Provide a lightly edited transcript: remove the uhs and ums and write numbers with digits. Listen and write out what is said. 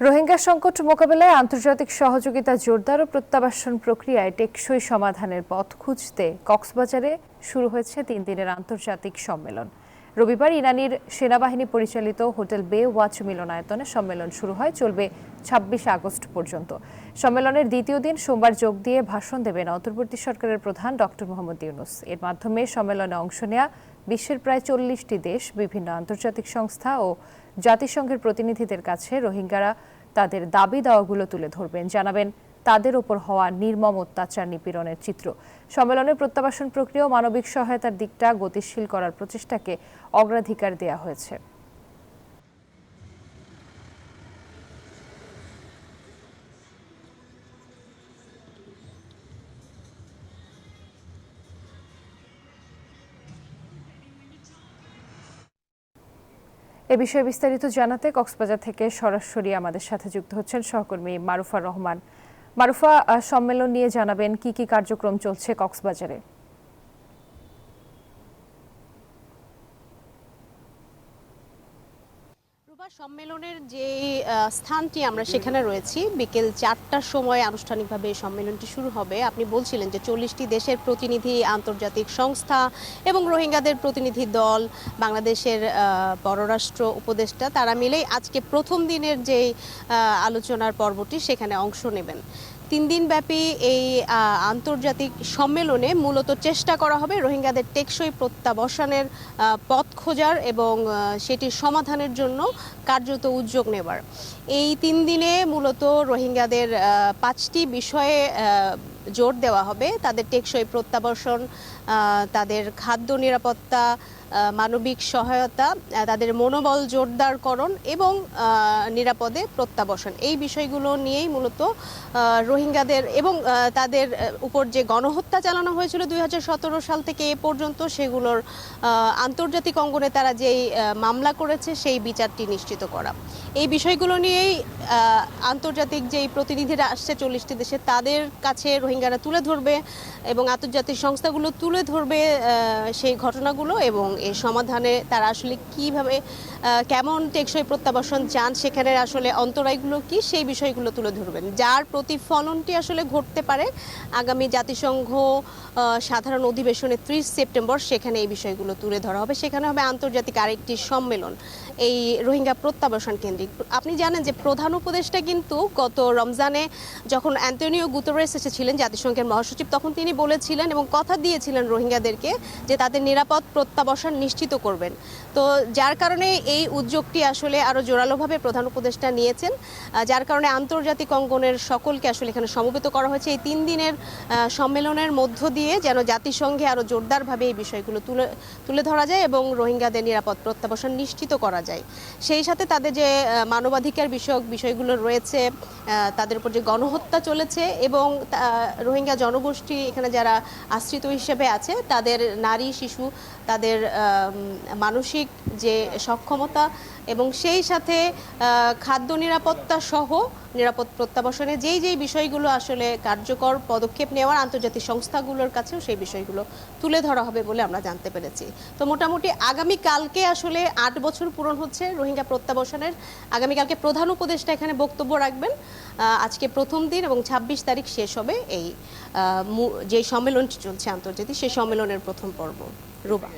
রোহিঙ্গা সংকট মোকাবেলায় আন্তর্জাতিক সহযোগিতা জোরদার ও প্রত্যাবাসন প্রক্রিয়ায় টেকসই সমাধানের পথ খুঁজতে কক্সবাজারে শুরু হয়েছে 3 দিনের আন্তর্জাতিক সম্মেলন। রবিবার ইরানির সেনাবাহিনী পরিচালিত হোটেল বে ওয়াচ মিলনায়তনে সম্মেলন শুরু হয়, চলবে 26 আগস্ট পর্যন্ত। সম্মেলনের দ্বিতীয় দিন সোমবার যোগ দিয়ে ভাষণ দেবেন অন্তর্বর্তী সরকারের প্রধান ডক্টর মোহাম্মদ ইউনূস। এর মাধ্যমে সম্মেলনে অংশ নেয়া বিশ্বের প্রায় 40টি দেশ, বিভিন্ন আন্তর্জাতিক সংস্থা ও জাতিসংঘের প্রতিনিধিদের কাছে রোহিঙ্গারা তাদের দাবি দাওয়াগুলো তুলে ধরবেন, জানাবেন তাদের ওপর হওয়া নির্মম অত্যাচার নিপীড়নের চিত্র। সম্মেলনে প্রত্যাবাসন প্রক্রিয়া ও মানবিক সহায়তার দিকটা গতিশীল করার প্রচেষ্টাকে অগ্রাধিকার দেওয়া হয়েছে। এ বিষয়ে বিস্তারিত জানাতে কক্সবাজার থেকে সরাসরি আমাদের সাথে যুক্ত হচ্ছেন সহকর্মী মারুফা রহমান। মারুফা, সম্মেলন নিয়ে জানাবেন কি কি কার্যক্রম চলছে কক্সবাজারে? সম্মেলনের যে স্থানটি আমরা সেখানে রয়েছি, বিকেল 4টার সময় আনুষ্ঠানিকভাবে সম্মেলনটি শুরু হবে। আপনি বলছিলেন যে 40টি দেশের প্রতিনিধি, আন্তর্জাতিক সংস্থা এবং রোহিঙ্গাদের প্রতিনিধি দল, বাংলাদেশের পররাষ্ট্র উপদেষ্টা, তারা মিলেই আজকে প্রথম দিনের যে আলোচনার পর্বটি সেখানে অংশ নেবেন। 3 দিনব্যাপী এই আন্তর্জাতিক সম্মেলনে মূলত চেষ্টা করা হবে রোহিঙ্গাদের টেকসই প্রত্যাবাসনের পথ খোঁজার এবং সেটির সমাধানের জন্য কার্যত উদ্যোগ নেবার। এই 3 দিনে মূলত রোহিঙ্গাদের 5টি বিষয়ে জোর দেওয়া হবে: তাদের টেকসই প্রত্যাবাসন, তাদের খাদ্য নিরাপত্তা, মানবিক সহায়তা, তাদের মনোবল জোরদারকরণ এবং নিরাপদে প্রত্যাবাসন। এই বিষয়গুলো নিয়েই মূলত রোহিঙ্গাদের এবং তাদের উপর যে গণহত্যা চালানো হয়েছিল 2017 সাল থেকে এ পর্যন্ত, সেগুলোর আন্তর্জাতিক অঙ্গনে তারা যেই মামলা করেছে সেই বিচারটি নিশ্চিত করা। এই বিষয়গুলো নিয়েই আন্তর্জাতিক যেই প্রতিনিধিরা আসছে 40টি দেশে, তাদের কাছে রোহিঙ্গারা তুলে ধরবে এবং আন্তর্জাতিক সংস্থাগুলো তুলে ধরবে সেই ঘটনাগুলো এবং এই সমাধানে তারা আসলে কিভাবে কেমন টেকসই প্রত্যাবাসন চান, সেখানে আসলে অন্তরায়গুলো কি, সেই বিষয়গুলো তুলে ধরবেন, যার প্রতিফলনটি আসলে ঘটতে পারে আগামী জাতিসংঘ সাধারণ অধিবেশনে 30 সেপ্টেম্বর। সেখানে এই বিষয়গুলো তুলে ধরা হবে। সেখানে হবে আন্তর্জাতিক আরেকটি সম্মেলন এই রোহিঙ্গা প্রত্যাবাসন কেন্দ্রিক। আপনি জানেন যে প্রধান উপদেষ্টা কিন্তু গত রমজানে যখন অ্যান্টোনিও গুতেরেস এসেছিলেন জাতিসংঘের মহাসচিব, তখন তিনি বলেছিলেন এবং কথা দিয়েছিলেন রোহিঙ্গাদেরকে যে তাদের নিরাপদ প্রত্যাবাসন নিশ্চিত করবেন। তো যার কারণে এই উদ্যোগটি আসলে আরও জোরালোভাবে প্রধান উপদেষ্টা নিয়েছেন, যার কারণে আন্তর্জাতিক অঙ্গনের সকলকে আসলে এখানে সমবেত করা হয়েছে এই 3 দিনের সম্মেলনের মধ্য দিয়ে, যেন জাতিসংঘে আরও জোরদারভাবে এই বিষয়গুলো তুলে ধরা যায় এবং রোহিঙ্গাদের নিরাপদ প্রত্যাবাসন নিশ্চিত করা যায়। সেই সাথে তাদের যে মানবাধিকার বিষয়ক বিষয়গুলো রয়েছে, তাদের উপর যে গণহত্যা চলেছে এবং রোহিঙ্গা জনগোষ্ঠী এখানে যারা আশ্রিত হিসেবে আছে, তাদের নারী, শিশু, তাদের মানসিক যে সক্ষমতা এবং সেই সাথে খাদ্য নিরাপত্তা সহ নিরাপদ প্রত্যাবাসনে যেই বিষয়গুলো আসলে কার্যকর পদক্ষেপ নেওয়ার আন্তর্জাতিক সংস্থাগুলোর কাছেও সেই বিষয়গুলো তুলে ধরা হবে বলে আমরা জানতে পেরেছি। তো মোটামুটি আগামীকালকে আসলে 8 বছর পূরণ হচ্ছে রোহিঙ্গা প্রত্যাবাসনের। আগামীকালকে প্রধান উপদেষ্টা এখানে বক্তব্য রাখবেন। আজকে প্রথম দিন এবং 26 তারিখ শেষ হবে এই যে সম্মেলনটি চলছে আন্তর্জাতিক, সেই সম্মেলনের প্রথম পর্ব। রুবা।